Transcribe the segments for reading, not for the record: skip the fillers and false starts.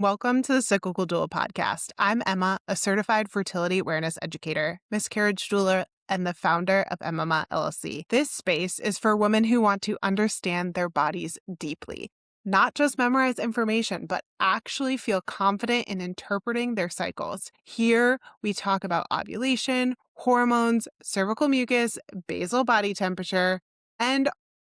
Welcome to the Cyclical Doula podcast. I'm Emma, a certified fertility awareness educator, miscarriage doula, and the founder of MMA LLC. This space is for women who want to understand their bodies deeply, not just memorize information, but actually feel confident in interpreting their cycles. Here, we talk about ovulation, hormones, cervical mucus, basal body temperature, and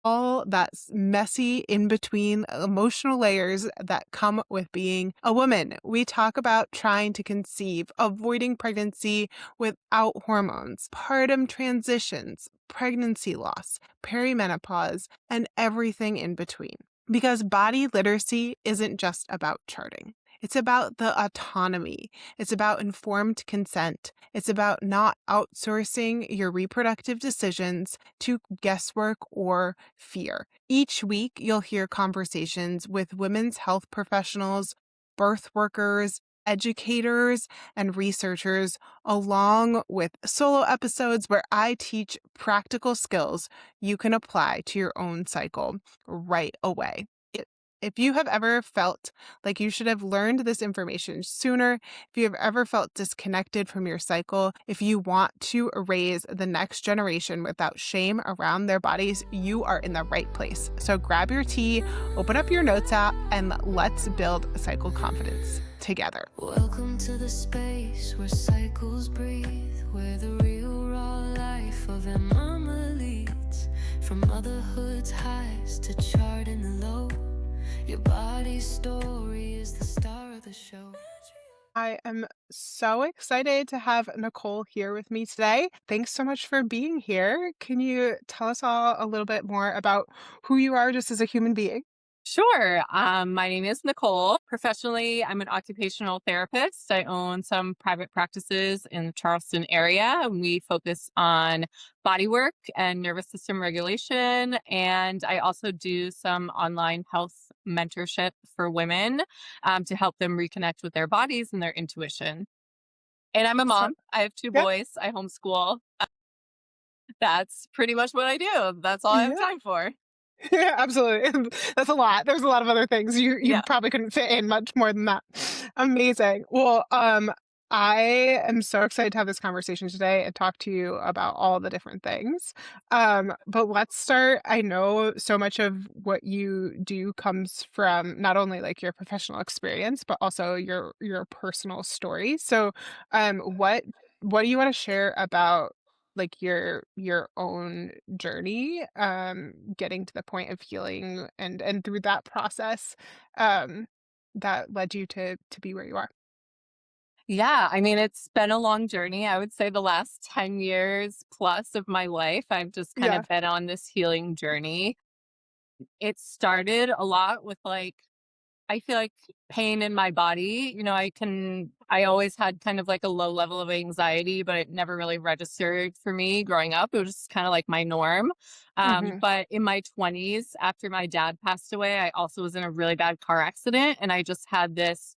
all that messy in between emotional layers that come with being a woman. We talk about trying to conceive, avoiding pregnancy without hormones, postpartum transitions, pregnancy loss, perimenopause, and everything in between. Because body literacy isn't just about charting. It's about the autonomy. It's about informed consent. It's about not outsourcing your reproductive decisions to guesswork or fear. Each week, you'll hear conversations with women's health professionals, birth workers, educators, and researchers, along with solo episodes where I teach practical skills you can apply to your own cycle right away. If you have ever felt like you should have learned this information sooner, if you have ever felt disconnected from your cycle, if you want to raise the next generation without shame around their bodies, you are in the right place. So grab your tea, open up your notes app, and let's build cycle confidence together. Welcome to the space where cycles breathe, where the real raw life of a mama leads, from motherhood's highs to charting the low. Your body's story is the star of the show. I am so excited to have Nicole here with me today. Thanks so much for being here. Can you tell us all a little bit more about who you are just as a human being? Sure. My name is Nicole. Professionally, I'm an occupational therapist. I own some private practices in the Charleston area. And we focus on body work and nervous system regulation. And I also do some online health mentorship for women to help them reconnect with their bodies and their intuition. And I'm a So, mom. I have two yeah, boys. I homeschool. That's pretty much what I do. That's all I have yeah, time for. yeah, absolutely. That's a lot. There's a lot of other things. You Yeah. probably couldn't fit in much more than that. Amazing. Well, I am so excited to have this conversation today and talk to you about all the different things. But let's start. I know so much of what you do comes from not only like your professional experience, but also your personal story. So, what do you want to share about like your own journey, getting to the point of healing and through that process, um, that led you to be where you are? Yeah, I mean, it's been a long journey. I would say the last 10 years plus of my life, I've just kind Yeah. of been on this healing journey. It started a lot with I feel like pain in my body. I always had kind of like a low level of anxiety, but it never really registered for me growing up. It was just kind of like my norm. Mhm. But in my 20s, after my dad passed away, I also was in a really bad car accident. And I just had this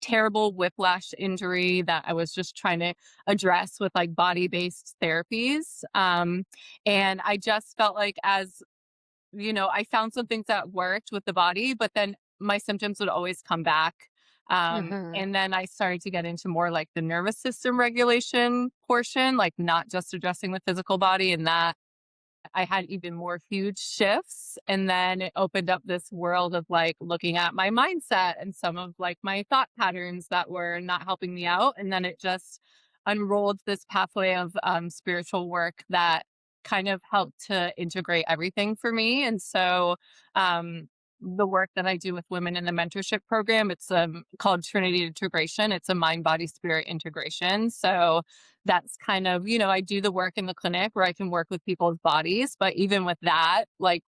terrible whiplash injury that I was just trying to address with like body based therapies. And I just felt like, I found some things that worked with the body, but then my symptoms would always come back. Mhm. And then I started to get into more like the nervous system regulation portion, like not just addressing the physical body. And that I had even more huge shifts. And then it opened up this world of like looking at my mindset and some of like my thought patterns that were not helping me out. And then it just unrolled this pathway of spiritual work that kind of helped to integrate everything for me. And so, the work that I do with women in the mentorship program, it's called Trinity Integration. It's a mind, body, spirit integration. So that's kind of, I do the work in the clinic where I can work with people's bodies. But even with that, like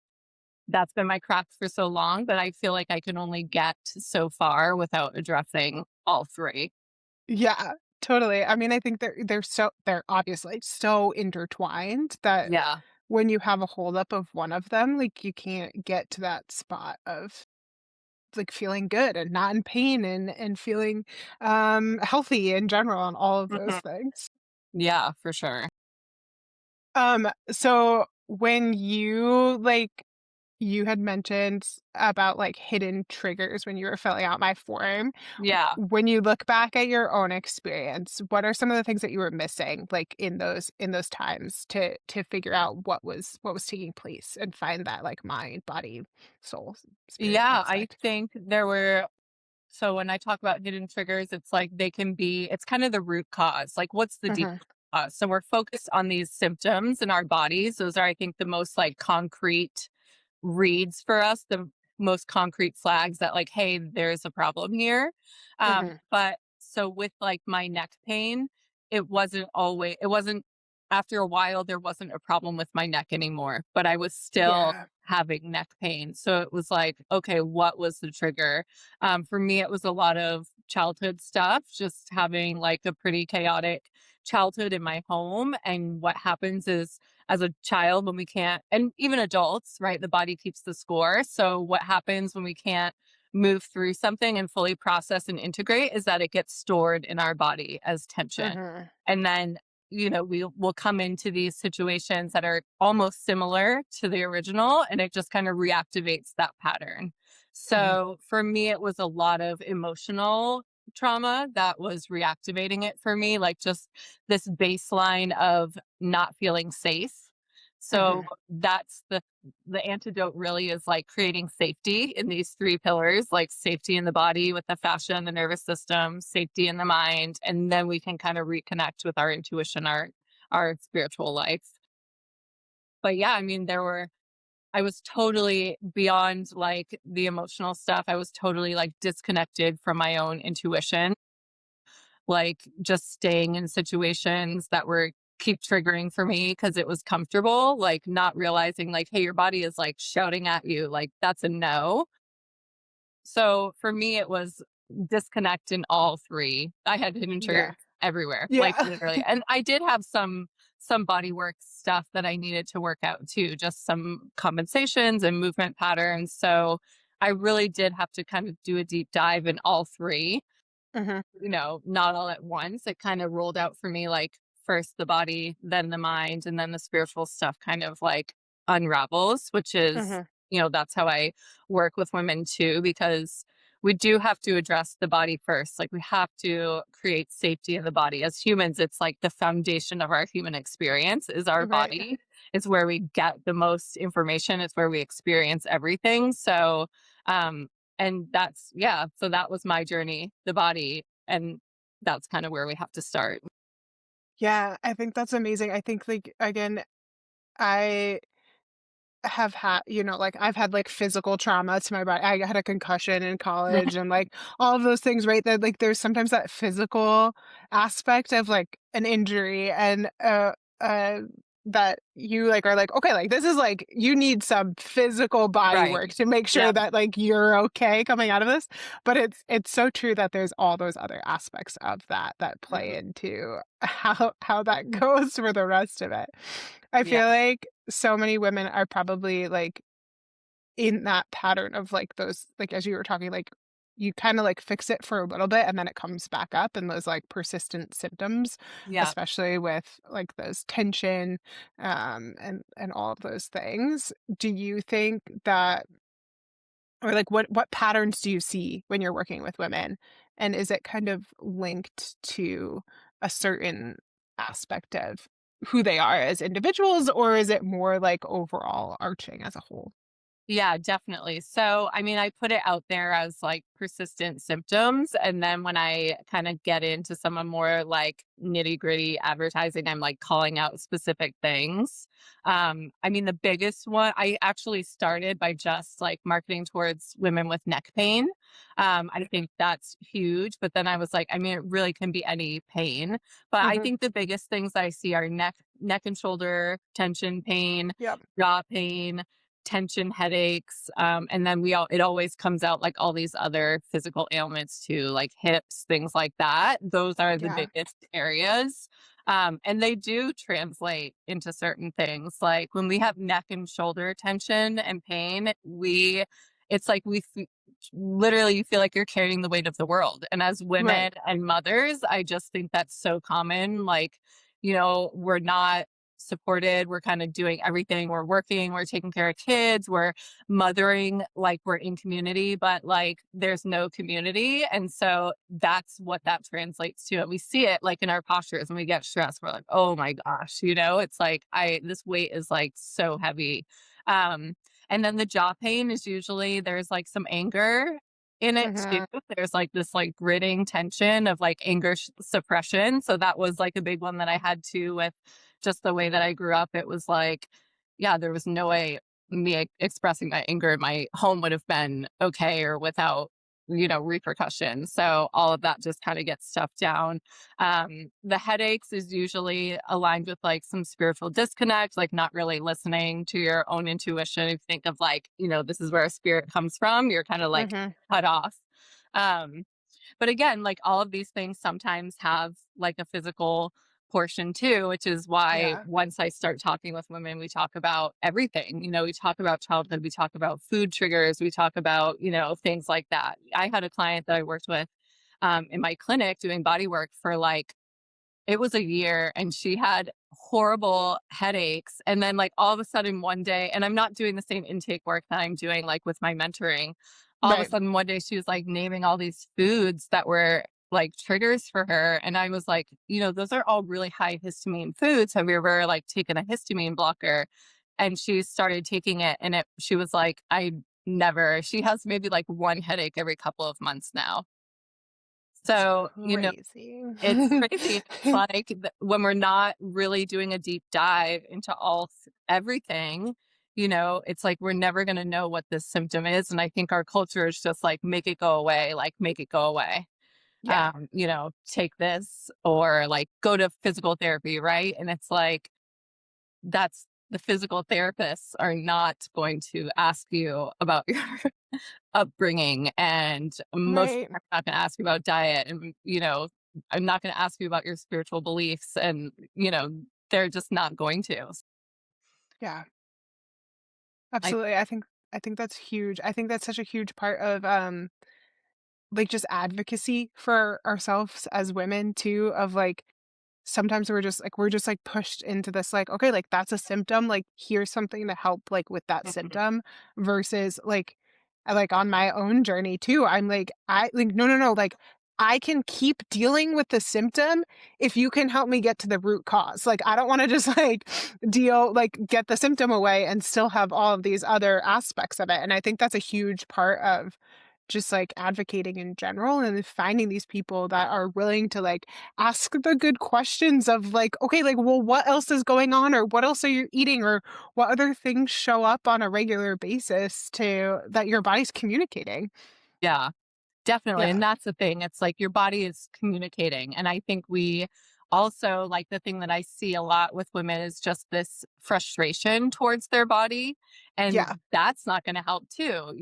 that's been my craft for so long, but I feel like I can only get so far without addressing all three. Yeah, totally. I mean, I think they're obviously so intertwined that Yeah. when you have a holdup of one of them, like, you can't get to that spot of, like, feeling good and not in pain and feeling, healthy in general and all of those Mhm. things. Yeah, for sure. So when you, like, you had mentioned about like hidden triggers when you were filling out my form. Yeah. When you look back at your own experience, what are some of the things that you were missing, like in those times to figure out what was taking place and find that like mind, body, soul, spirit Yeah, I aspect? think there were so when I talk about hidden triggers, it's like they can be it's kind of the root cause. Like what's the deep Mhm, cause? So we're focused on these symptoms in our bodies. Those are I think the most like concrete reads for us, the most concrete flags that like, hey, there's a problem here. mhm. But so with like my neck pain, it wasn't after a while there wasn't a problem with my neck anymore, but I was still Yeah. having neck pain. So it was like, okay, what was the trigger? For me, it was a lot of childhood stuff, just having like a pretty chaotic childhood in my home. And what happens is as a child when we can't and even adults, right? The body keeps the score. So what happens when we can't move through something and fully process and integrate is that it gets stored in our body as tension. Mhm, And then, we will come into these situations that are almost similar to the original and it just kind of reactivates that pattern. mhm, So for me, it was a lot of emotional trauma that was reactivating it for me, like just this baseline of not feeling safe. So mhm, that's the antidote really is like creating safety in these three pillars, like safety in the body with the fascia and the nervous system, safety in the mind, and then we can kind of reconnect with our intuition, our spiritual life. But yeah, I mean, I was totally beyond like the emotional stuff. I was totally like disconnected from my own intuition, like just staying in situations that were keep triggering for me because it was comfortable, like not realizing like, hey, your body is like shouting at you, like that's a no. So for me, it was disconnect in all three. I had hidden yeah. triggers everywhere, like Yeah. literally. And I did have some body work stuff that I needed to work out too, just some compensations and movement patterns. So I really did have to kind of do a deep dive in all three, Mhm, not all at once. It kind of rolled out for me like first the body, then the mind, and then the spiritual stuff kind of like unravels, which is, mhm. that's how I work with women too, because we do have to address the body first. Like we have to create safety in the body. As humans, it's like the foundation of our human experience is our Right. body. It's where we get the most information. It's where we experience everything. So, um, and that's yeah, so that was my journey, the body, and that's kind of where we have to start. Yeah, I think that's amazing. I think, like, again, I have had, like I've had like physical trauma to my body. I had a concussion in college and like all of those things, right? That like there's sometimes that physical aspect of like an injury and uh that you like are like, okay, like this is like you need some physical body Right. work to make sure Yep. that like you're okay coming out of this. But it's so true that there's all those other aspects of that that play Mhm. into how that goes for the rest of it. I Yeah. feel like so many women are probably, like, in that pattern of, like, those like, as you were talking, like, you kinda, like, fix it for a little bit, and then it comes back up and those, like, persistent symptoms, Yeah. especially with, like, those tension, and all of those things. Do you think that or, like, what patterns do you see when you're working with women? And is it kind of linked to a certain aspect of who they are as individuals, or is it more, like, overall arching as a whole? Yeah, definitely. So, I mean, I put it out there as like persistent symptoms. And then when I kind of get into some of more like nitty gritty advertising, I'm like calling out specific things. I mean, the biggest one, I actually started by just like marketing towards women with neck pain. I think that's huge. But then I was like, I mean, it really can be any pain. But I Mhm. think the biggest things I see are neck and shoulder tension pain, Yep. jaw pain, tension headaches, and then it always comes out like all these other physical ailments too, like hips, things like that. Those are the Yeah. biggest areas. And they do translate into certain things. Like when we have neck and shoulder tension and pain, it's like literally you feel like you're carrying the weight of the world. And as Right. women and mothers, I just think that's so common. Like, we're not supported. We're kind of doing everything. We're working, we're taking care of kids, we're mothering, like we're in community, but like there's no community. And so that's what that translates to. And we see it like in our postures when we get stressed. We're like, oh my gosh, it's like this weight is like so heavy. Um, and then the jaw pain is usually there's like some anger in it too. Mhm. There's like this like gritting tension of like anger suppression. So that was like a big one that I had too with just the way that I grew up. It was like, yeah, there was no way me expressing my anger in my home would have been okay or without, repercussions. So all of that just kind of gets stuffed down. The headaches is usually aligned with like some spiritual disconnect, like not really listening to your own intuition. If you think of like, this is where a spirit comes from, you're kind of like Mhm. cut off. Um, but again, like all of these things sometimes have like a physical portion too, which is why Yeah. once I start talking with women, we talk about everything. We talk about childhood, we talk about food triggers, we talk about, things like that. I had a client that I worked with in my clinic doing body work for like it was a year, and she had horrible headaches, and then, like, all of a sudden one day, and I'm not doing the same intake work that I'm doing, like, with my mentoring. All of a Right. sudden one day she was, like, naming all these foods that were, like, triggers for her, and I was like, "Those are all really high histamine foods. Have you ever, like, taken a histamine blocker?" And she started taking it, and she was like, "I never." She has maybe, like, 1 headache every couple of months now. It's So, crazy. it's crazy. It's like when we're not really doing a deep dive into everything, it's like we're never going to know what this symptom is. And I think our culture is just like, make it go away, like, make it go away. Yeah. Take this or like go to physical therapy, right? And it's like, that's the physical therapists are not going to ask you about your upbringing, and most Right. I'm not going to ask you about diet, and I'm not going to ask you about your spiritual beliefs, and they're just not going to. Yeah. I Absolutely. I think that's huge. I think that's such a huge part of like just advocacy for ourselves as women too, of like sometimes we're just like pushed into this like, okay, like that's a symptom, like here's something to help like with that Mhm. symptom versus like like on my own journey too. I'm like, I like, no, no, no, like I can keep dealing with the symptom if you can help me get to the root cause. Like I don't want to just like get the symptom away and still have all of these other aspects of it. And I think that's a huge part of just like advocating in general and finding these people that are willing to like ask the good questions of like, okay, like, well, what else is going on, or what else are you eating, or what other things show up on a regular basis to that your body's communicating. Yeah, definitely. And Yeah. that's the thing. It's like your body is communicating. And I think we also, like, the thing that I see a lot with women is just this frustration towards their body. And Yeah. that's not going to help too,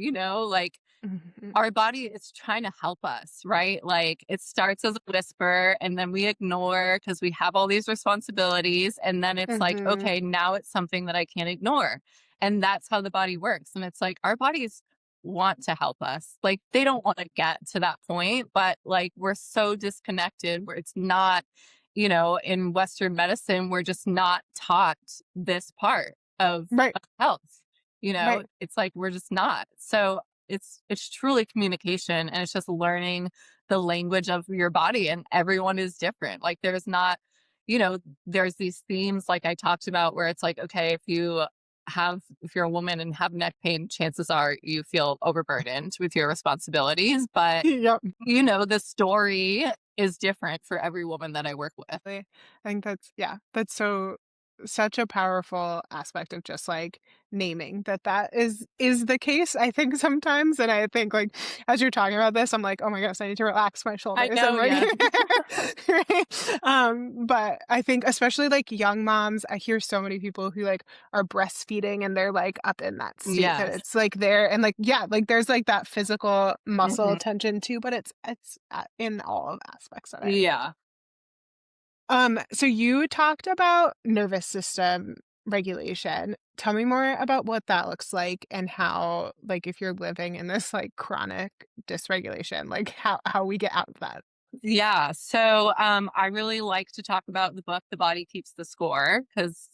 like Mhm. our body is trying to help us, right? Like it starts as a whisper and then we ignore because we have all these responsibilities. And then it's like, Mhm. okay, now it's something that I can't ignore. And that's how the body works. And it's like our bodies want to help us. Like they don't want to get to that point, but like we're so disconnected where it's not, in Western medicine, we're just not taught this part Right. of health. Right. It's like we're just not. So it's truly communication, and it's just learning the language of your body, and everyone is different. Like there's not, there's these themes like I talked about where it's like, okay, if you're a woman and have neck pain, chances are you feel overburdened with your responsibilities. But Yep. the story is different for every woman that I work with. I think that's, yeah, that's such a powerful aspect of just like naming that is the case, I think sometimes. And I think like as you're talking about this, I'm like, oh my gosh, I need to relax my I shoulders. I'm know, like yeah. right? But I think especially like young moms, I hear so many people who like are breastfeeding and they're like up in that state that Yes. it's like there and like yeah, like there's like that physical muscle Mhm. tension too, but it's in all aspects of it. Yeah. So you talked about nervous system regulation. Tell me more about what that looks like and how, like, if you're living in this like chronic dysregulation, like how we get out of that. Yeah. So I really like to talk about the book The Body Keeps the Score because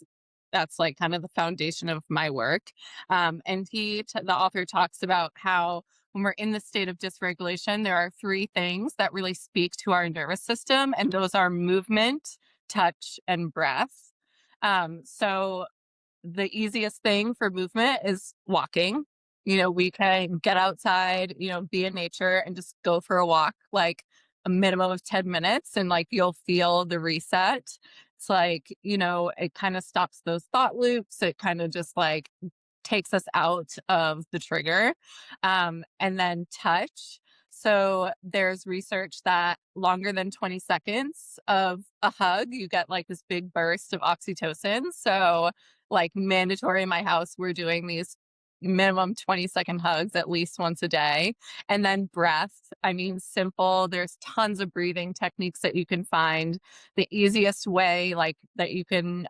That's like kind of the foundation of my work. And the author talks about how when we're in the state of dysregulation, there are three things that really speak to our nervous system, and those are movement, touch, and breath. So the easiest thing for movement is walking. We can get outside, be in nature and just go for a walk, like a minimum of 10 minutes, and like you'll feel the reset. It's like, it kind of stops those thought loops. It kind of just like takes us out of the trigger. And then touch. So there's research that longer than 20 seconds of a hug, you get like this big burst of oxytocin. So like mandatory in my house, we're doing these minimum 20-second hugs at least once a day. And then breath. I mean, simple. There's tons of breathing techniques that you can find. The easiest way, like that you can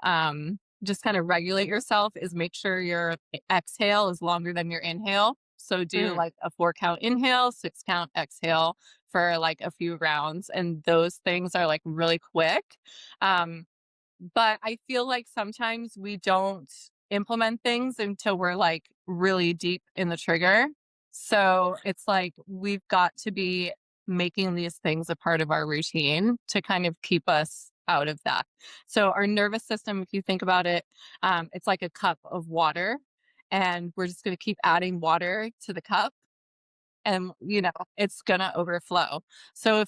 just kind of regulate yourself is make sure your exhale is longer than your inhale. So do Mm. like a 4-count inhale, 6-count exhale for like a few rounds. And those things are like really quick. Um, but I feel like sometimes we don't implement things until we're like really deep in the trigger. So it's like we've got to be making these things a part of our routine to kind of keep us out of that. So our nervous system, if you think about it, it's like a cup of water, and we're just going to keep adding water to the cup, and it's gonna overflow. So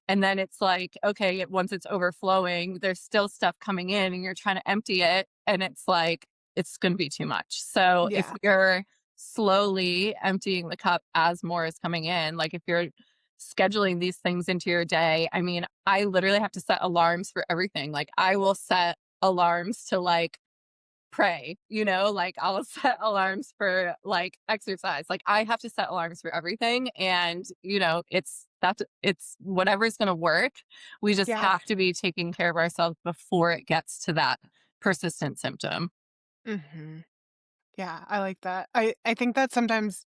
and then it's like, okay, once it's overflowing, there's still stuff coming in and you're trying to empty it, and it's like it's gonna be too much. So if Yeah. you're slowly emptying the cup as more is coming in, like if you're scheduling these things into your day, I mean, I literally have to set alarms for everything. Like I will set alarms to like pray, like I'll set alarms for like exercise. Like I have to set alarms for everything. And, it's whatever's going to work. We just Yeah. have to be taking care of ourselves before it gets to that persistent symptom. Hmm. Yeah, I like that. I think that sometimes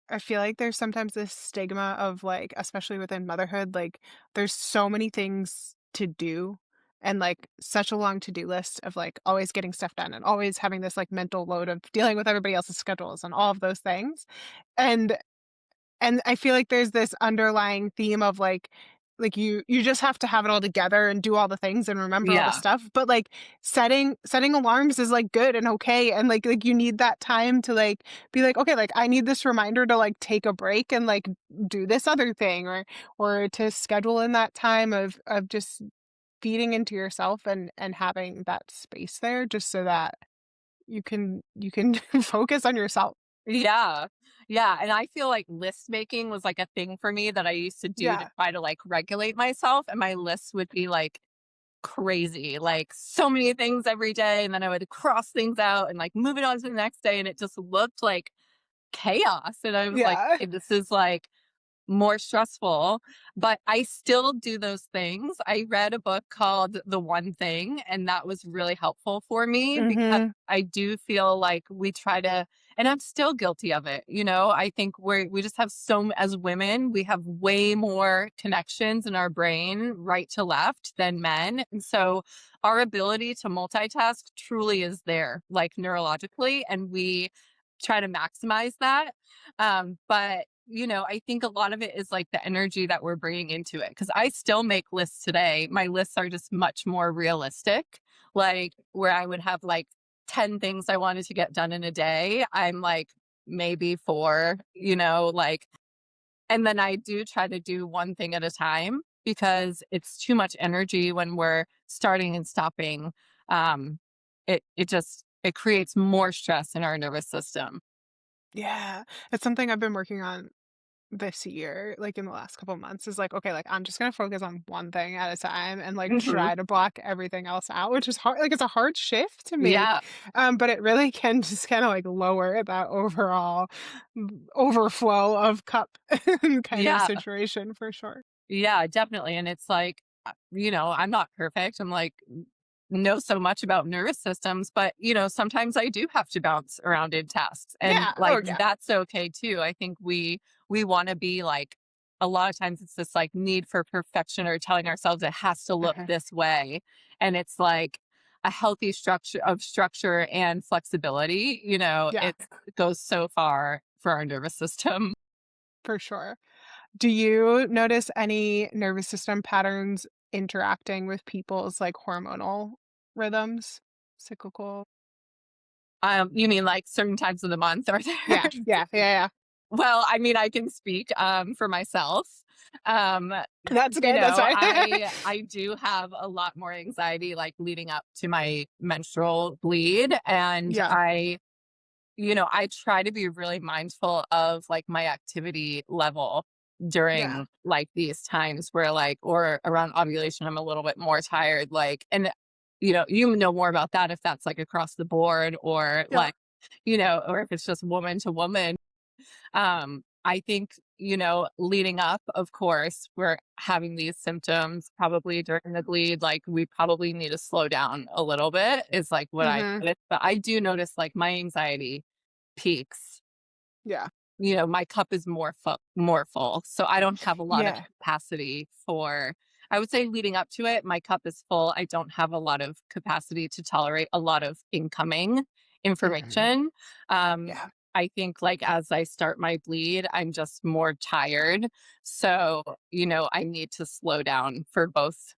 I feel like there's sometimes this stigma of like, especially within motherhood, like there's so many things to do and like such a long to-do list of like always getting stuff done and always having this like mental load of dealing with everybody else's schedules and all of those things. And I feel like there's this underlying theme of like you just have to have it all together and do all the things and remember all the Yeah. stuff, but, like, setting alarms is, like, good and okay, and, like, you need that time to, like, be like, "Okay, like, I need this reminder to, like, take a break and, like, do this other thing," or to schedule in that time of just feeding into yourself and having that space there just so that you can focus on yourself. Yeah. Yeah. And I feel like list making was like a thing for me that I used to do to Yeah. try to like regulate myself. And my lists would be like crazy, like so many things every day. And then I would cross things out and like move it on to the next day. And it just looked like chaos. And I was like, Yeah. "Okay, this is like more stressful," but I still do those things. I read a book called The One Thing, and that was really helpful for me because Mhm. I do feel like we try to, and I'm still guilty of it. I think we just have as women, we have way more connections in our brain right to left than men. And so our ability to multitask truly is there, like neurologically, and we try to maximize that. But I think a lot of it is like the energy that we're bringing into it. Cause I still make lists today. My lists are just much more realistic, like where I would have like 10 things I wanted to get done in a day. I'm like maybe four, like, and then I do try to do one thing at a time because it's too much energy when we're starting and stopping. Um, it creates more stress in our nervous system. Yeah. It's something I've been working on this year, like in the last couple months, is like, okay, like I'm just gonna focus on one thing at a time and like Mhm. try to block everything else out, which is hard. Like it's a hard shift to make. Yeah. But it really can just kind of like lower that overall overflow of cup kind of Yeah. situation for sure. Yeah, definitely. And it's like, I'm not perfect. I'm like, know so much about nervous systems, but sometimes I do have to bounce around in tasks. And Yeah. like Oh yeah. that's okay too. I think we want to be like, a lot of times it's this like need for perfection or telling ourselves it has to look Mhm. this way. And it's like, a healthy structure and flexibility, Yeah, it goes so far for our nervous system. for sure. Do you notice any nervous system patterns interacting with people's like hormonal rhythms? Cyclical? You mean like certain times of the month or Yeah, yeah, yeah, yeah. well, I mean, I can speak for myself. Um, That's good. That's fine. I do have a lot more anxiety like leading up to my menstrual bleed, and Yeah, I try to be really mindful of like my activity level yeah, during like these times where like or around ovulation I'm a little bit more tired like and you know more about that if that's like across the board or yeah. like or if it's just woman to woman. I think, leading up, of course, we're having these symptoms probably during the bleed. Like, we probably need to slow down a little bit, is like what I Mhm. noticed. But I do notice like my anxiety peaks. Yeah. My cup is more full. So I don't have a lot of Yeah. capacity for, I would say leading up to it, my cup is full. I don't have a lot of capacity to tolerate a lot of incoming Mhm. information. Um, Yeah. I think like as I start my bleed, I'm just more tired. So, I need to slow down for both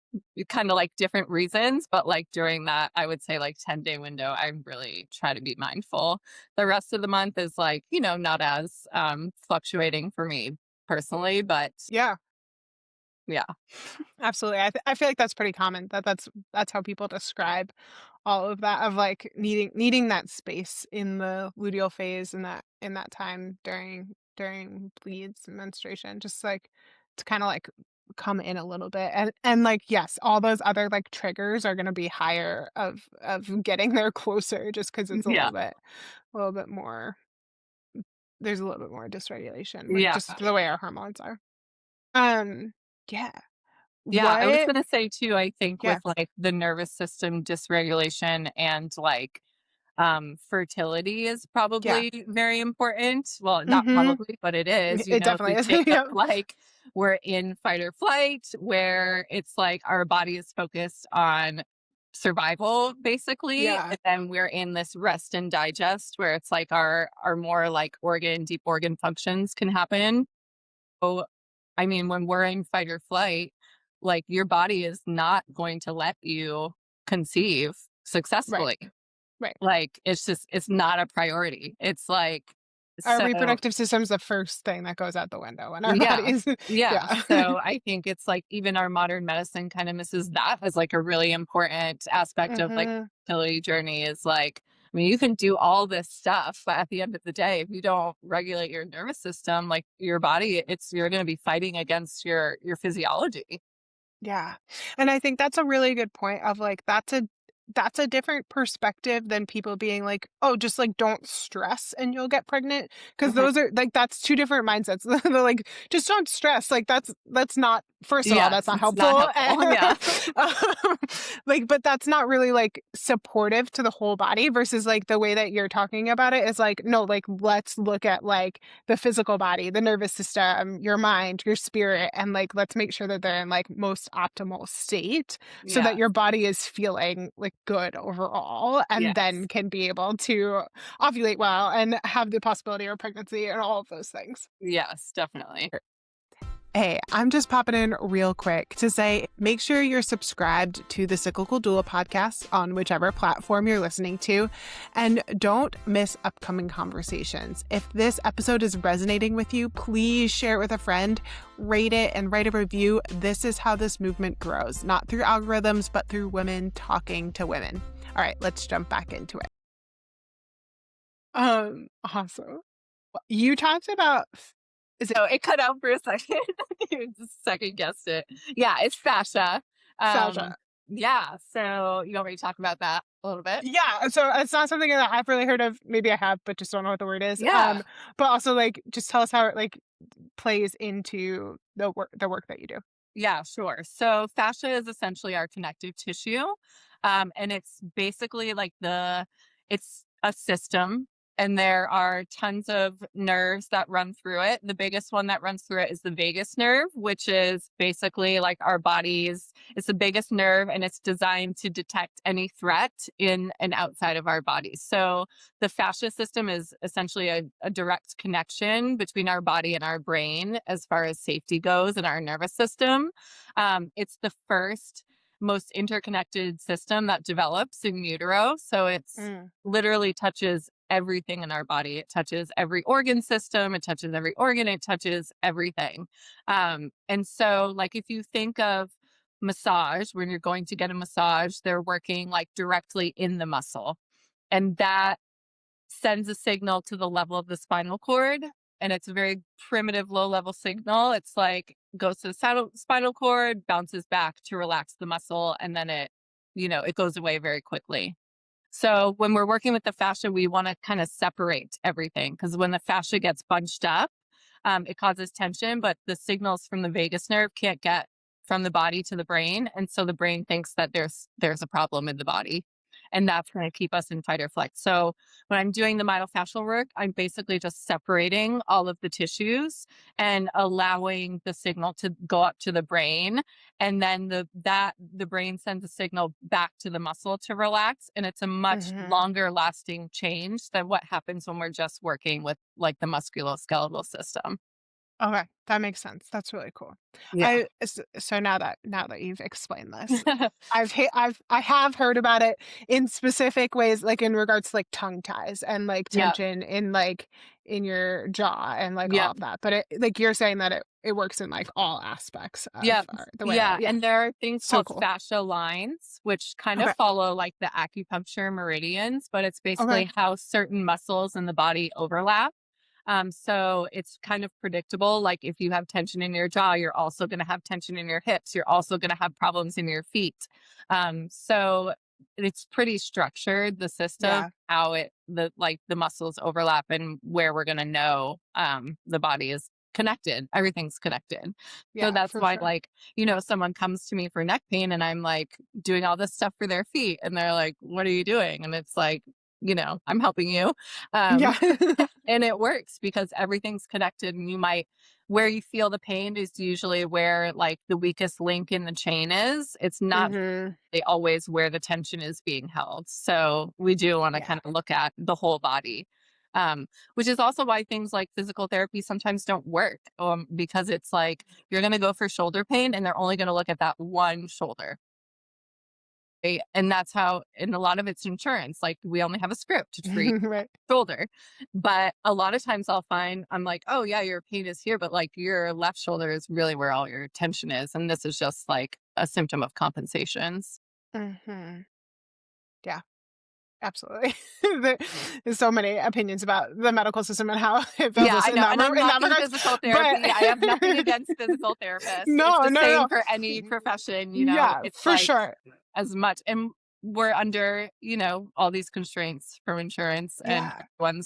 kind of like different reasons. But like during that, I would say like 10-day window, I really try to be mindful. The rest of the month is like, not as fluctuating for me personally, but Yeah. yeah. Absolutely. I feel like that's pretty common. That's how people describe all of that of like needing that space in the luteal phase in that time during bleeds and menstruation, just like to kind of like come in a little bit and like yes, all those other like triggers are going to be higher of getting there closer just because it's Yeah. a little bit more there's a little bit more dysregulation with Yeah. just the way our hormones are. Um yeah. Yeah. I was What going to say too, I think yeah. with like the nervous system dysregulation and like fertility is Yeah. probably very important. Well, not Mhm. probably, but it is, It if we definitely think is. of Yep. like we're in fight or flight, where it's like our body is focused on survival basically. Yeah. And then we're in this rest and digest where it's like our more like deep organ functions can happen. So I mean, when we're in fight or flight, like your body is not going to let you conceive Right. successfully. Right. Like, it's not a priority. It's like Our so reproductive system's the first thing that goes out the window in our yeah. bodies. Yeah, Yeah. so I think it's like even our modern medicine kinda misses that as, like, a really important aspect of, like, Mhm. fertility journey is, like, I mean, you can do all this stuff, but at the end of the day, if you don't regulate your nervous system, like, your body, you're gonna be fighting against your physiology. Yeah. And I think that's a really good point of like that's a different perspective than people being like, "Oh, just like don't stress and you'll get pregnant." Because Mhm. those are like that's two different mindsets. They're like, just don't stress. Like that's not first of all, Yes, that's not it's not helpful. helpful, yeah. Um, like, but that's not really like supportive to the whole body versus like the way that you're talking about it is like, no, like let's look at like the physical body, the nervous system, your mind, your spirit, and like let's make sure that they're in like most optimal state so that Yeah. your body is feeling like good overall and Yes. then can be able to ovulate well and have the possibility of pregnancy and all of those things. Yes, definitely. Hey, I'm just popping in real quick to say make sure you're subscribed to the Cyclical Doula podcast on whichever platform you're listening to, and don't miss upcoming conversations. If this episode is resonating with you, please share it with a friend, rate it, and write a review. This is how this movement grows, not through algorithms, but through women talking to women. All right, let's jump back into it. Awesome. You talked about is it So it cut out for a second. You just second guessed it. Yeah, it's fascia. Um, Sasha? yeah, so you want me to talk about that a little bit? Yeah, so it's not something that I've really heard of. Maybe I have, but just don't know what the word is. Yeah. But also like just tell us how it like plays into the work that you do. Yeah, sure. So fascia is essentially our connective tissue. And it's basically like it's a system. and there are tons of nerves that run through it. The biggest one that runs through it is the vagus nerve, which is basically like our body's, it's the biggest nerve, and it's designed to detect any threat in and outside of our bodies. So the fascia system is essentially a direct connection between our body and our brain as far as safety goes in our nervous system. It's the first most interconnected system that develops in utero. So it's Mm. literally touches everything in our body. It touches every organ system, it touches every organ, it touches everything. And so, like, if you think of massage, when you're going to get a massage, they're working like directly in the muscle. And that sends a signal to the level of the spinal cord. And it's a very primitive, low level signal. It's like goes to the spinal cord, bounces back to relax the muscle, and then it goes away very quickly. So when we're working with the fascia, we want to kind of separate everything, because when the fascia gets bunched up, it causes tension, but the signals from the vagus nerve can't get from the body to the brain. And so the brain thinks that there's a problem in the body. And that's going to keep us in fight or flight. So when I'm doing the myofascial work, I'm basically just separating all of the tissues and allowing the signal to go up to the brain. And then the brain sends a signal back to the muscle to relax. And it's a much Mhm. longer lasting change than what happens when we're just working with like the musculoskeletal system. Okay, that makes sense. That's really cool. Yeah. So now that you've explained this, I have heard about it in specific ways, like in regards to like tongue ties and like Yeah. tension in your jaw and like all Yeah. of that. But it, like you're saying that it works in like all aspects of Yeah. the way. Yeah. Yeah, And there are things so called cool. fascia lines, which kind of Okay. follow like the acupuncture meridians, but it's Okay. basically how certain muscles in the body overlap. So it's kind of predictable. Like if you have tension in your jaw, you're also going to have tension in your hips. You're also going to have problems in your feet. So it's pretty structured, the system, Yeah. how the muscles overlap and where we're going to know, the body is connected. Everything's connected. So Yeah, that's for why, sure. like, someone comes to me for neck pain and I'm like doing all this stuff for their feet and they're like, what are you doing? And it's like, I'm helping you. Um, Yeah. and it works because everything's connected, and where you feel the pain is usually where like the weakest link in the chain is. It's not Mhm. always where the tension is being held. So we do want to Yeah. kind of look at the whole body. Which is also why things like physical therapy sometimes don't work, because it's like you're going to go for shoulder pain and they're only going to look at that one shoulder. Right? And that's how, and a lot of it's insurance. Like we only have a script to treat Right. shoulder. But a lot of times I'm like, oh yeah, your pain is here, but like your left shoulder is really where all your tension is. And this is just like a symptom of compensations. Mhm. Yeah. Absolutely. There's so many opinions about the medical system and how it fails Yeah, us I know. And I'm in that knocking regards. physical But therapy. I have nothing against physical therapists. It's no, the no, no, same no. for any profession, Yeah, it's for like sure. as much. And we're under, all these constraints from insurance, and Yeah,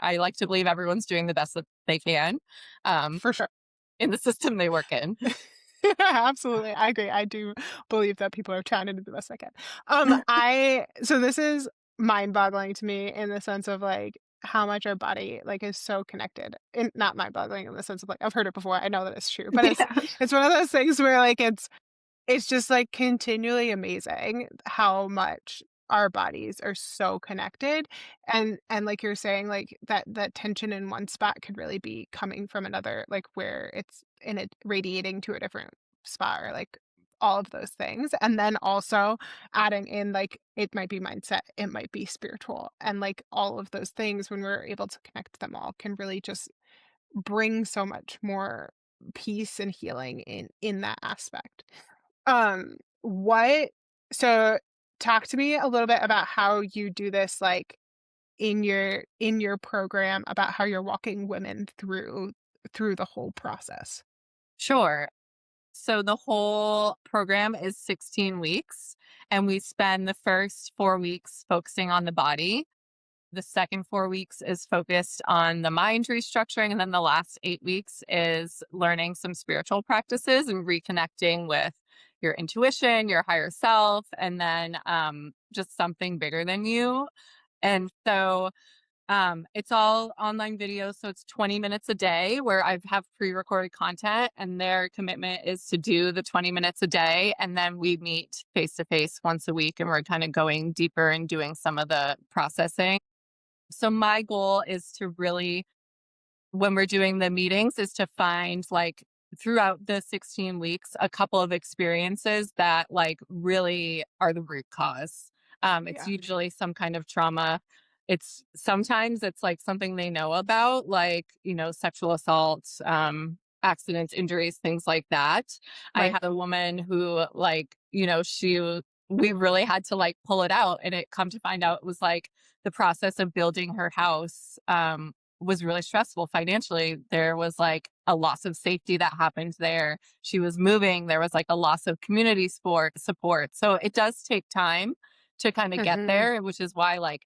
I like to believe everyone's doing the best that they can, um, for sure. in the system they work in. Absolutely. I agree. I do believe that people are trying to do the best they can. So this is mind-boggling to me in the sense of like how much our body like is so connected. And not mind-boggling in the sense of like I've heard it before. I know that it's true, but Yeah. it's one of those things where like it's just, like, continually amazing how much our bodies are so connected, and like you're saying, like, that tension in one spot could really be coming from another, like, where it's in it radiating to a different spot or, like, all of those things, and then also adding in, like, it might be mindset, it might be spiritual, and, like, all of those things when we're able to connect them all can really just bring so much more peace and healing in that aspect. What so talk to me a little bit about how you do this, like, in your program, about how you're walking women through the whole process. Sure. So the whole program is 16 weeks, and we spend the first 4 weeks focusing on the body. The second 4 weeks is focused on the mind restructuring. And then the last 8 weeks is learning some spiritual practices and reconnecting with your intuition, your higher self, and then just something bigger than you. And so It's all online videos, so it's 20 minutes a day where I have pre-recorded content, and their commitment is to do the 20 minutes a day, and then we meet face to face once a week, and we're kind of going deeper and doing some of the processing. So my goal is to really, when we're doing the meetings, is to find like throughout the 16 weeks a couple of experiences that like really are the root cause. It's Yeah. usually some kind of trauma. It's sometimes it's like something they know about, like, sexual assault, accidents, injuries, things like that. I Right. had a woman who, like, we really had to like pull it out, and it come to find out it was like the process of building her house was really stressful financially. There was like a loss of safety that happened there. She was moving. There was like a loss of community support. So it does take time to kind of get Hmm. there, which is why like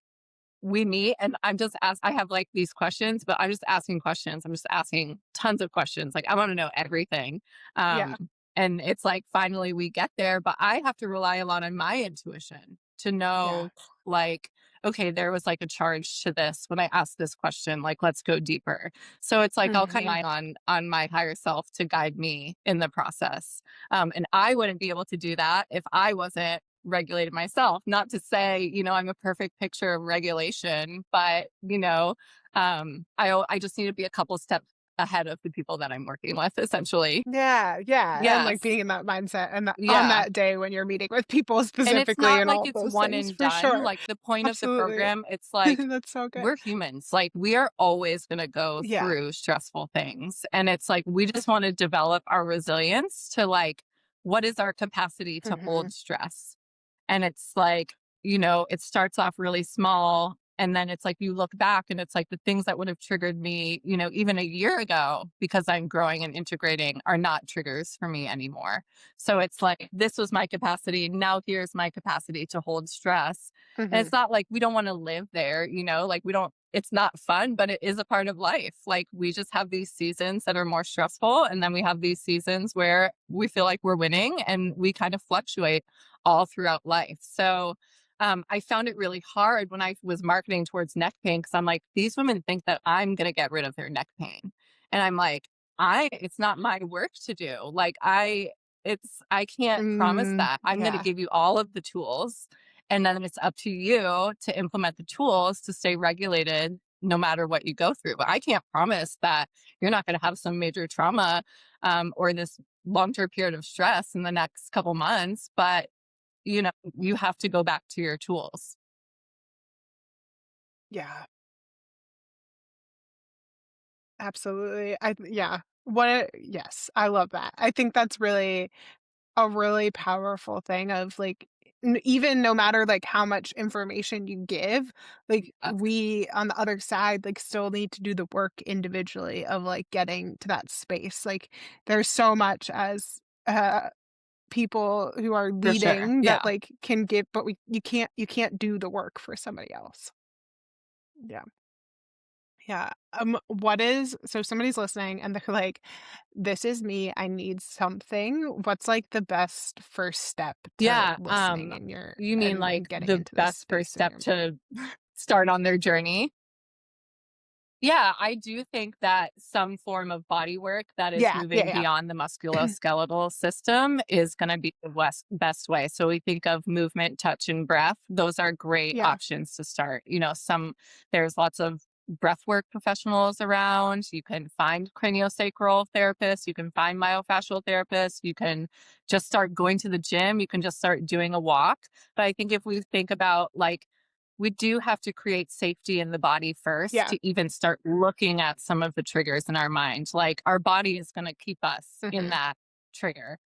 we meet and I have like these questions, but I'm just asking questions. I'm just asking tons of questions. Like I want to know everything. Yeah. Um, and it's like finally we get there, but I have to rely a lot on my intuition to Yeah. know like, okay, there was like a charge to this when I asked this question, like let's go deeper. So it's like I'll kind of Hmm. rely on my higher self to guide me in the process. And I wouldn't be able to do that if I wasn't regulated myself. Not to say, I'm a perfect picture of regulation, but I just need to be a couple steps ahead of the people that I'm working with, essentially. Yeah, yeah, and, like, Yes. being in that mindset and that on Yeah. that day when you're meeting with people And it's specifically not and like all of it's those one things, and for done. sure. Like the point of the Absolutely. program, it's like That's so good. we're humans. Like we are always going to go Yeah. through stressful things. And it's like we just want to develop our resilience to like what is our capacity to Mhm. hold stress. And it's like, it starts off really small. And then it's like you look back and it's like the things that would have triggered me, even a year ago, because I'm growing and integrating, are not triggers for me anymore. So it's like, this was my capacity. Now here's my capacity to hold stress. And Mhm. it's not like we don't want to live there, like we don't, it's not fun, but it is a part of life. Like we just have these seasons that are more stressful. And then we have these seasons where we feel like we're winning, and we kind of fluctuate all throughout life. So I found it really hard when I was marketing towards neck pain because I'm like, these women think that I'm going to get rid of their neck pain. And I'm like, it's not my work to do. Like, I can't promise Mm, that. I'm going to yeah. give you all of the tools. And then it's up to you to implement the tools to stay regulated no matter what you go through. But I can't promise that you're not going to have some major trauma or this long-term period of stress in the next couple months, but you have to go back to your tools. Yeah, absolutely. Yeah. Yes, I love that. I think that's really a really powerful thing of, like, even no matter, like, how much information you give, like, Uh, we on the other side, like, still need to do the work individually of, like, getting to that space. Like, there's so much as, people who are for sure. leading that, Yeah. like, can give, but you can't do the work for somebody else. Yeah. Yeah. What is so somebody's listening and they're like, "This is me, I need something." What's, like, the best first step to Yeah. listening in your You mean and like getting the into this best first space in step your to start on their journey? Yeah, I do think that some form of body work that is Yeah, yeah, moving yeah. beyond the musculoskeletal system is going to be the best way. So we think of movement, touch, and breath. Those are great Yeah, options to start. There's lots of breath work professionals around. You can find craniosacral therapists. You can find myofascial therapists. You can just start going to the gym. You can just start doing a walk. But I think if we think about like, we do have to create safety in the body first yeah. to even start looking at some of the triggers in our mind. Like our body is going to keep us in Mhm. that trigger.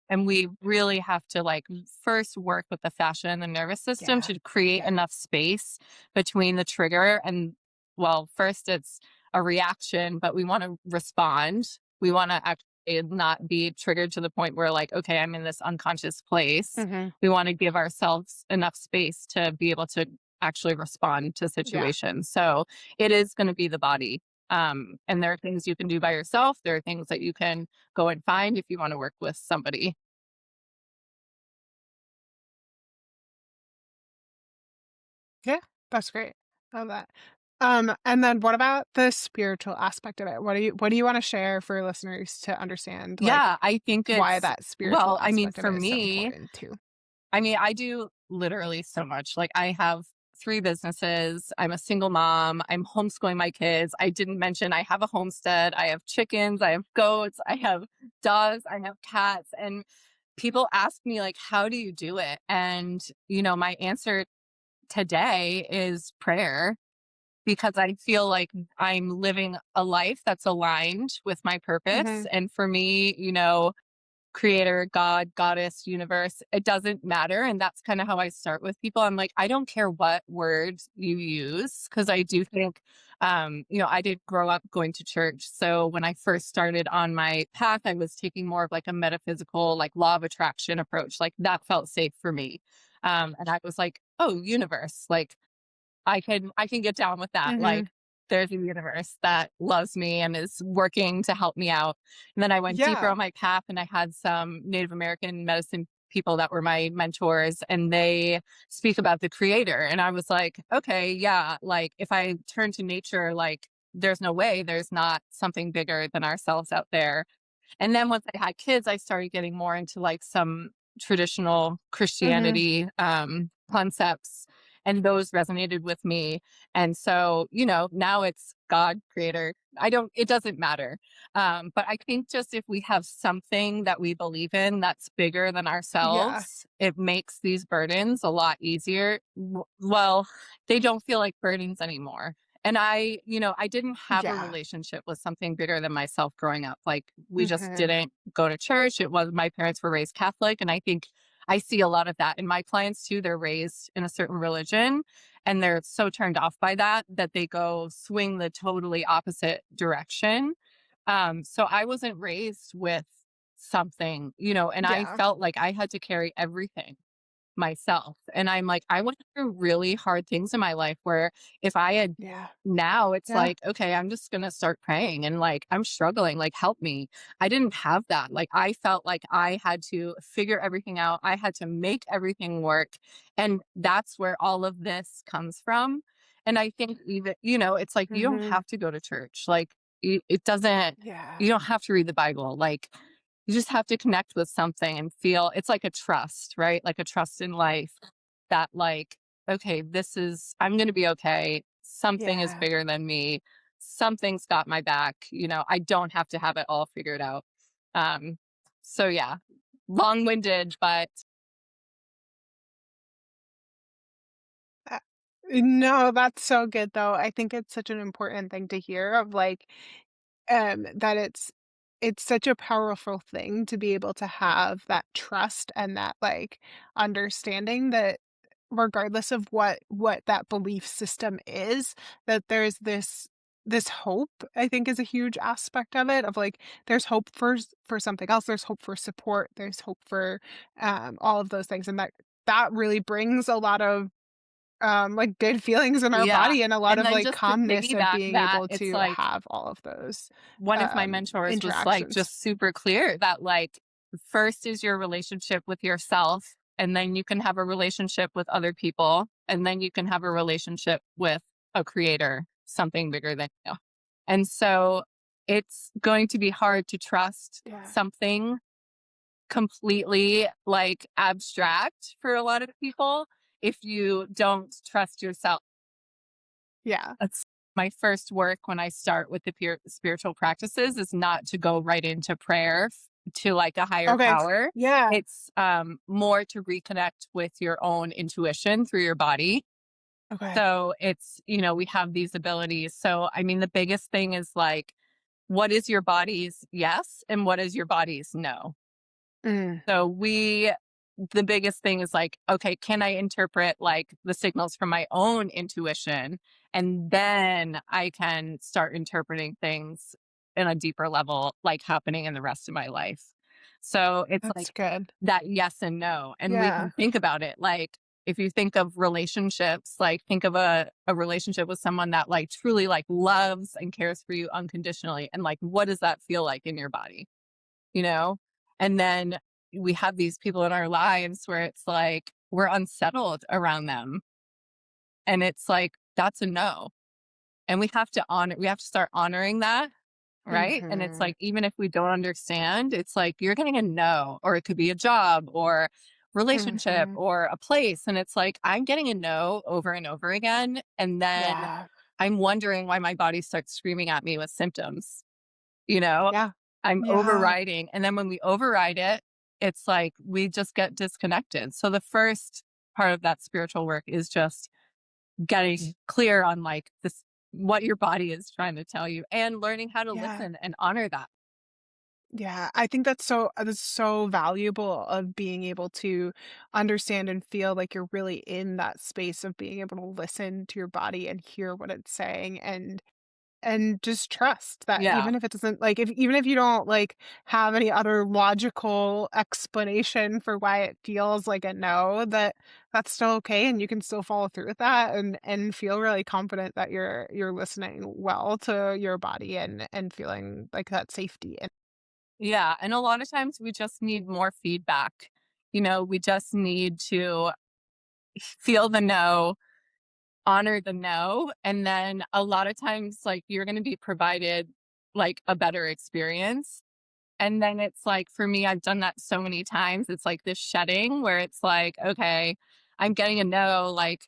And we really have to like first work with the fascia and the nervous system Yeah, to create yeah, enough space between the trigger and, well, first it's a reaction, but we want to respond. We want to actually not be triggered to the point where like, okay, I'm in this unconscious place. mhm, We want to give ourselves enough space to be able to actually respond to yeah, situations. So it is going to be the body. And there are things you can do by yourself. There are things that you can go and find if you want to work with somebody. yeah, that's great. Love that. And then what about the spiritual aspect of it? What do you wanna share for listeners to understand, like, Yeah, I think why it's that spiritual well, I mean, aspect of for it is so me, important too? I mean, I do literally so much. Like, I have 3 businesses. I'm a single mom. I'm homeschooling my kids. I didn't mention I have a homestead. I have chickens. I have goats. I have dogs. I have cats. And people ask me, like, how do you do it? And, my answer today is prayer because I feel like I'm living a life that's aligned with my purpose. Mhm. And for me, creator, God, goddess, universe, it doesn't matter. And that's kind of how I start with people. I'm like, I don't care what words you use, because I do think, I did grow up going to church. So when I first started on my path, I was taking more of like a metaphysical, like law of attraction approach. Like that felt safe for me. And I was like, oh, universe, like I can get down with that. Mhm. Like there's a universe that loves me and is working to help me out. And then I went deeper Yeah. on my path and I had some Native American medicine people that were my mentors and they speak about the creator. And I was like, okay, yeah, like if I turn to nature, like there's no way there's not something bigger than ourselves out there. And then once I had kids, I started getting more into like some traditional Mhm. Christianity concepts, and those resonated with me. And so, now it's God, creator. It doesn't matter. But I think just if we have something that we believe in that's bigger than Yeah. ourselves, it makes these burdens a lot easier. Well, they don't feel like burdens anymore. And I didn't have a Yeah. relationship with something bigger than myself growing up. Like we just Mhm. didn't go to church. It was my parents were raised Catholic. And I think I see a lot of that in my clients too. They're raised in a certain religion and they're so turned off by that that they go swing the totally opposite direction. So I wasn't raised with something, and I Yeah. felt like I had to carry everything myself. And I'm like, I went through really hard things in my life where if I had Yeah. now it's Yeah. like, okay, I'm just going to start praying and like, I'm struggling, like, help me. I didn't have that. Like, I felt like I had to figure everything out. I had to make everything work. And that's where all of this comes from. And I think even, it's like, you don't Mhm. have to go to church. Like, it doesn't, Yeah. you don't have to read the Bible. Like, you just have to connect with something and feel it's like a trust, right? Like a trust in life that, like, okay, I'm going to be okay. Something is Yeah. bigger than me. Something's got my back. I don't have to have it all figured out. Um, so yeah, long winded, but Uh, no, that's so good though. I think it's such an important thing to hear of like that it's such a powerful thing to be able to have that trust and that like understanding that regardless of what that belief system is, that there's this hope, I think is a huge aspect of it, of like there's hope for something else, there's hope for support, there's hope for all of those things. And that really brings a lot of like good feelings in our yeah. body and a lot And of then like just to calmness of piggyback being that, able it's to like, have all of those one of my mentors was like interactions. just super clear that like first is your relationship with yourself and then you can have a relationship with other people and then you can have a relationship with a creator, something bigger than you. And so it's going to be hard to trust Yeah. something completely like abstract for a lot of people if you don't trust yourself. Yeah. That's my first work when I start with the spiritual practices is not to go right into prayer to like a higher Okay. power. Yeah. It's more to reconnect with your own intuition through your body. Okay. So it's, we have these abilities. So, I mean, the biggest thing is like, what is your body's yes and what is your body's no? Mm, So the biggest thing is like, okay, can I interpret like the signals from my own intuition? And then I can start interpreting things in a deeper level, like happening in the rest of my life. So it's that's like good. that yes and no. And we Yeah. can think about it like, if you think of relationships, like think of a relationship with someone that like truly like loves and cares for you unconditionally. And like, what does that feel like in your body? you know? And then we have these people in our lives where it's like we're unsettled around them. And it's like, that's a no. And we have to start honoring that, right? And it's Mhm. like, even if we don't understand, it's like you're getting a no, or it could be a job or relationship Mhm. or a place. And it's like, I'm getting a no over and over again. And then Yeah. I'm wondering why my body starts screaming at me with symptoms, you know? Yeah. I'm Yeah. overriding. And then when we override it, it's like we just get disconnected. So the first part of that spiritual work is just getting clear on like this, what your body is trying to tell you, and learning how to Yeah. listen and honor that. Yeah, I think that's so valuable of being able to understand and feel like you're really in that space of being able to listen to your body and hear what it's saying and just trust that Yeah. even if it doesn't like if even if you don't like have any other logical explanation for why it feels like a no, that that's still okay and you can still follow through with that and feel really confident that you're listening well to your body and feeling like that safety. Yeah. And a lot of times we just need more feedback. We just need to feel the no, honor the no. And then a lot of times, like, you're going to be provided like a better experience. And then it's like, for me, I've done that so many times. It's like this shedding where it's like, okay, I'm getting a no, like,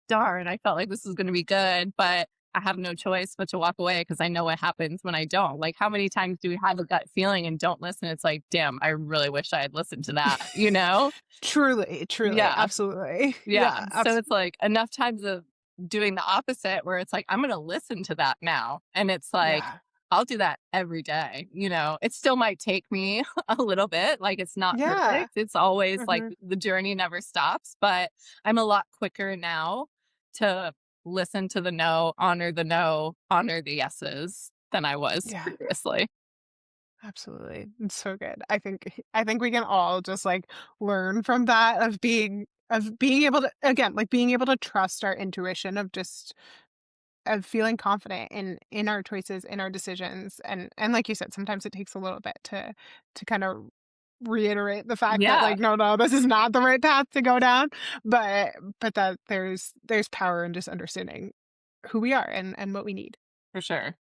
darn, I felt like this was going to be good, but I have no choice but to walk away because I know what happens when I don't. Like, how many times do we have a gut feeling and don't listen? It's like, damn, I really wish I had listened to that, you know? Truly, truly, Yeah. absolutely. Yeah. Yeah, So it's like enough times of doing the opposite where it's like, I'm going to listen to that now. And it's like, yeah. I'll do that every day. It still might take me a little bit. Like, it's not Yeah. perfect. It's always like Mhm. the journey never stops, but I'm a lot quicker now to listen to the no, honor the yeses than I was Yeah, previously. absolutely. It's so good. I think we can all just, like, learn from that of being able to again, like, being able to trust our intuition of feeling confident in our choices, in our decisions, and like you said, sometimes it takes a little bit to kinda reiterate the fact that, Yeah, like, "No, no, this is not the right path to go down," but that there's power in just understanding who we are and what we need. for sure.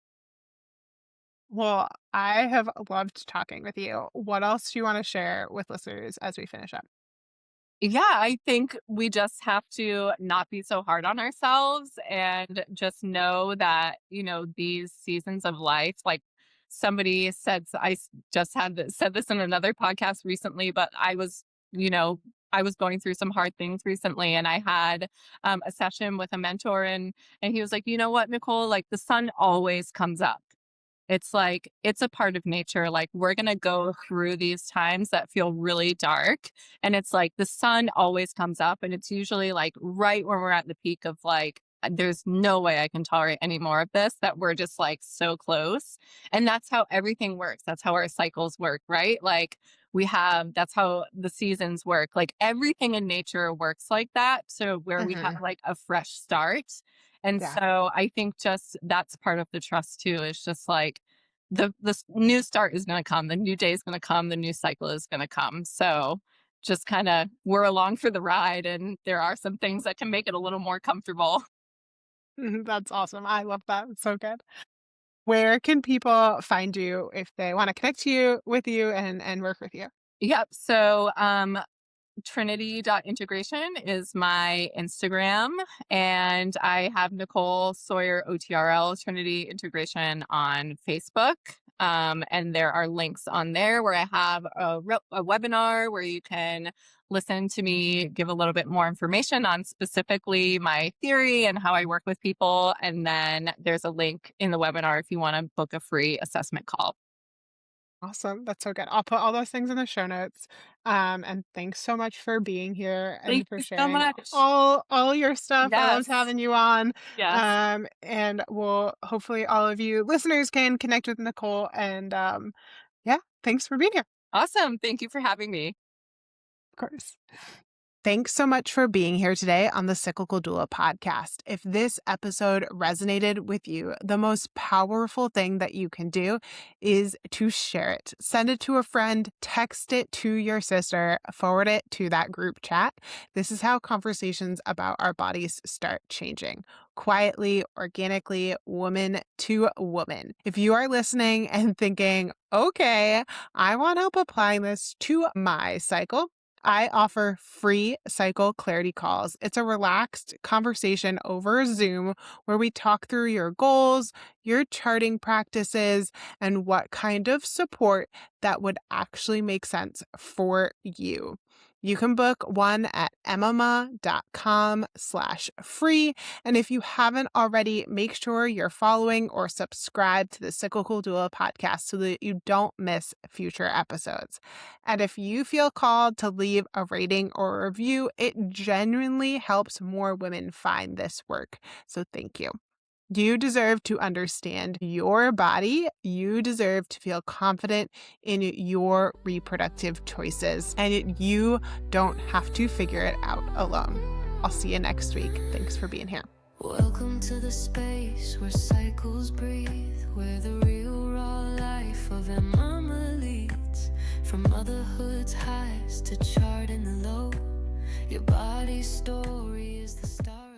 Well, I have loved talking with you. What else do you want to share with listeners as we finish up? Yeah, I think we just have to not be so hard on ourselves and just know that, these seasons of life, like somebody said, just said this in another podcast recently, but you know, I was going through some hard things recently, and I had a session with a mentor, and he was like, you know what, Nicole, like the sun always comes up. It's like, it's a part of nature. Like, we're going to go through these times that feel really dark. And it's like the sun always comes up. And it's usually like right when we're at the peak of like, there's no way I can tolerate any more of this, that we're just like so close. And that's how everything works. That's how our cycles work, right? Like, that's how the seasons work. Like, everything in nature works like that. So, where we have Mhm. like a fresh start. And Yeah. so I think just that's part of the trust too, is just like new start is going to come, the new day is going to come, the new cycle is going to come. So just kind of, we're along for the ride, and there are some things that can make it a little more comfortable. That's awesome. I love that. It's so good. Where can people find you if they want to connect to you with you and work with you? Yep. So Trinity.integration is my Instagram, and I have Nicole Sawyer OTRL Trinity Integration on Facebook. And there are links on there where I have a webinar where you can listen to me give a little bit more information on specifically my theory and how I work with people. And then there's a link in the webinar if you want to book a free assessment call. Awesome. That's so good. I'll put all those things in the show notes. And thanks so much for being here Thank and for you so sharing much. all your stuff. I loved Yes. having you on. Yes. And we'll hopefully all of you listeners can connect with Nicole. And yeah, thanks for being here. Awesome. Thank you for having me. Of course. Thanks so much for being here today on the Cyclical Doula podcast. If this episode resonated with you, the most powerful thing that you can do is to share it. Send it to a friend, text it to your sister, forward it to that group chat. This is how conversations about our bodies start changing. Quietly, organically, woman to woman. If you are listening and thinking, okay, I want help applying this to my cycle, I offer free cycle clarity calls. It's a relaxed conversation over Zoom where we talk through your goals, your charting practices, and what kind of support that would actually make sense for you. You can book one at emma.com/free. And if you haven't already, make sure you're following or subscribe to the Cyclical Doula podcast so that you don't miss future episodes. And if you feel called to leave a rating or a review, it genuinely helps more women find this work. So thank you. You deserve to understand your body. You deserve to feel confident in your reproductive choices, and you don't have to figure it out alone. I'll see you next week. Thanks for being here. Welcome to the space where cycles breathe, where the real raw life of a mama leads. From motherhood's highs to charting the low, your body's story is the start.